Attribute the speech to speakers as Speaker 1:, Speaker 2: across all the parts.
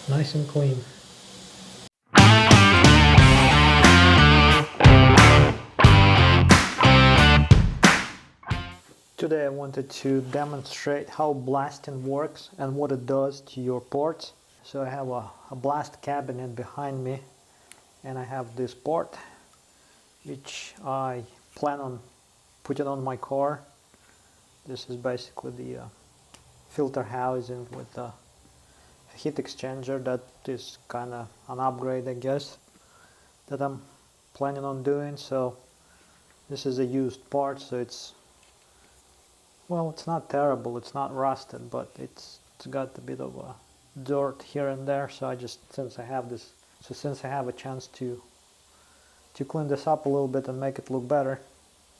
Speaker 1: nice and clean. Today I wanted to demonstrate how blasting works and what it does to your ports. So I have a blast cabinet behind me, and I have this port which I plan on putting on my car. This is basically the filter housing with a heat exchanger. That is kind of an upgrade, I guess, that I'm planning on doing. So this is a used part, so it's not terrible, it's not rusted, but it's got a bit of a dirt here and there. So since I have a chance to clean this up a little bit and make it look better,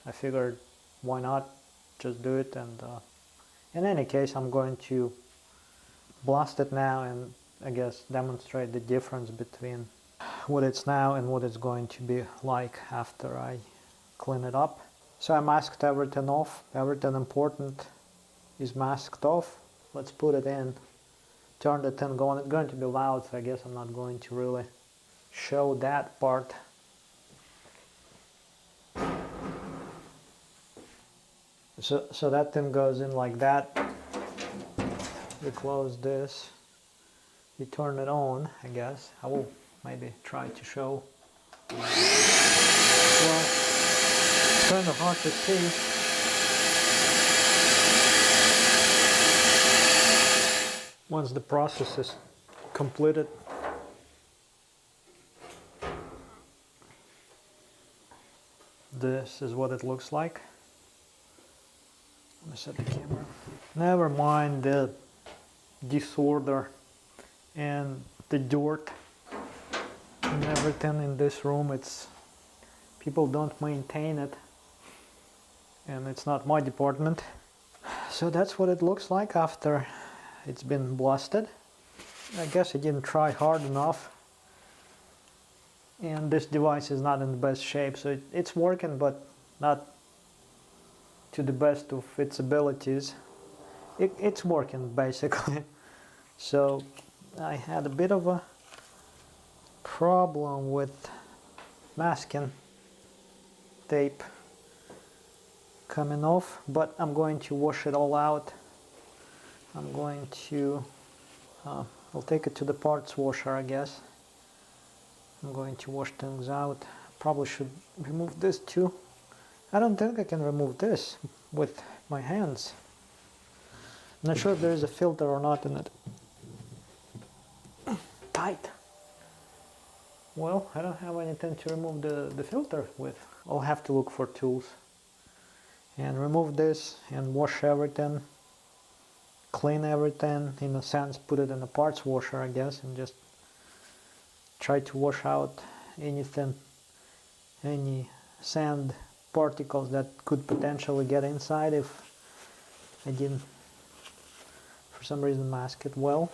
Speaker 1: I figured why not just do it. And in any case, I'm going to blast it now and I guess demonstrate the difference between what it's now and what it's going to be like after I clean it up. So I masked everything off. Everything important is masked off. Let's put it in. Turn the thing going. It's going to be loud, so I guess I'm not going to really show that part. So that thing goes in like that. We close this. You turn it on, I guess. I will maybe try to show. Well, it's kind of hard to see. Once the process is completed, this is what it looks like. Let me set the camera. Never mind the disorder and the dirt and everything in this room. People don't maintain it, and it's not my department. So that's what it looks like after it's been blasted. I guess I didn't try hard enough, and this device is not in the best shape, so it's working, but not to the best of its abilities. It's working basically. So I had a bit of a problem with masking tape coming off, but I'm going to wash it all out. I'm going to I'll take it to the parts washer, I guess. I'm going to wash things out. Probably should remove this too. I don't think I can remove this with my hands. I'm not sure if there is a filter or not in it. Tight. Well, I don't have anything to remove the filter with. I'll have to look for tools. And remove this and wash everything. Clean everything, in a sense, put it in a parts washer, I guess, and just try to wash out anything, any sand particles that could potentially get inside if I didn't, for some reason, mask it well.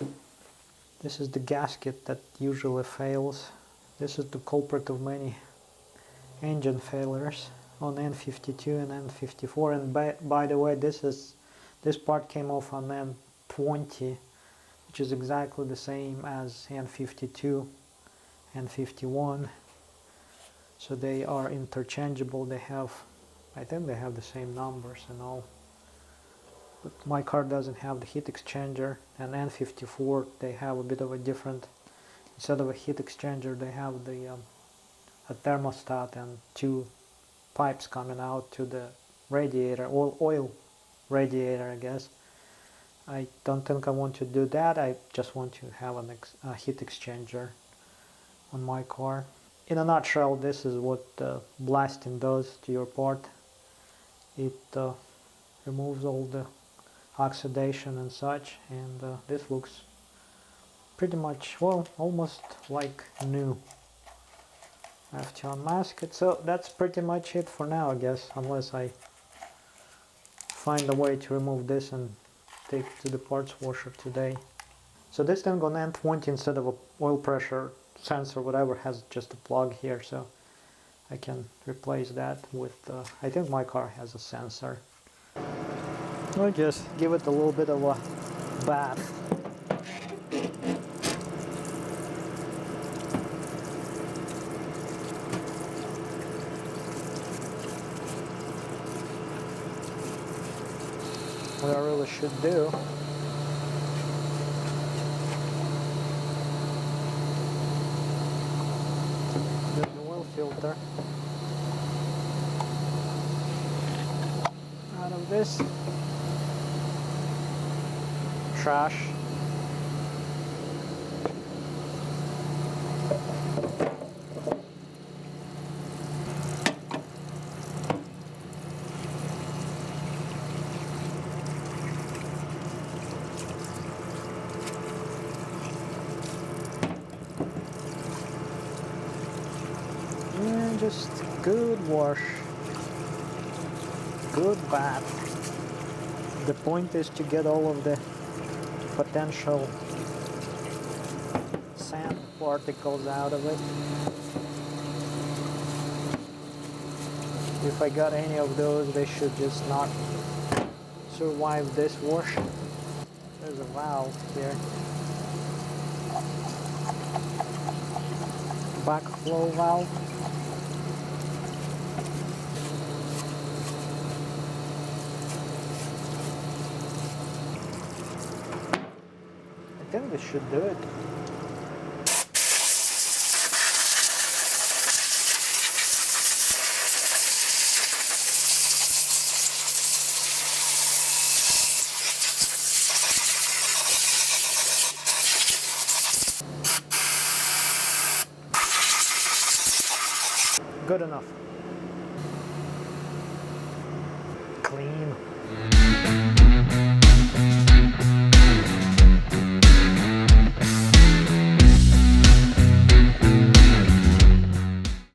Speaker 1: This is the gasket that usually fails. This is the culprit of many engine failures on N52 and N54. And by the way, this part came off on N20, which is exactly the same as N52 and 51. So they are interchangeable. I think they have the same numbers and all. But my car doesn't have the heat exchanger, and N54 they have a bit of a different. Instead of a heat exchanger, they have a thermostat and two pipes coming out to the radiator, oil radiator, I guess. I don't think I want to do that. I just want to have a heat exchanger on my car. In a nutshell, this is what blasting does to your part. It removes all the oxidation and such, and this looks pretty much, well, almost like new. I have to unmask it. So that's pretty much it for now, I guess, unless I find a way to remove this and take it to the parts washer today. So this thing on N20, instead of a oil pressure sensor, whatever, has just a plug here, so I can replace that with, I think my car has a sensor. I'll just give it a little bit of a bath. should do. The oil filter out of this trash. And just good wash, good bath. The point is to get all of the potential sand particles out of it. If I got any of those, they should just not survive this wash. There's a valve here. Backflow valve. I think this should do it. Good enough.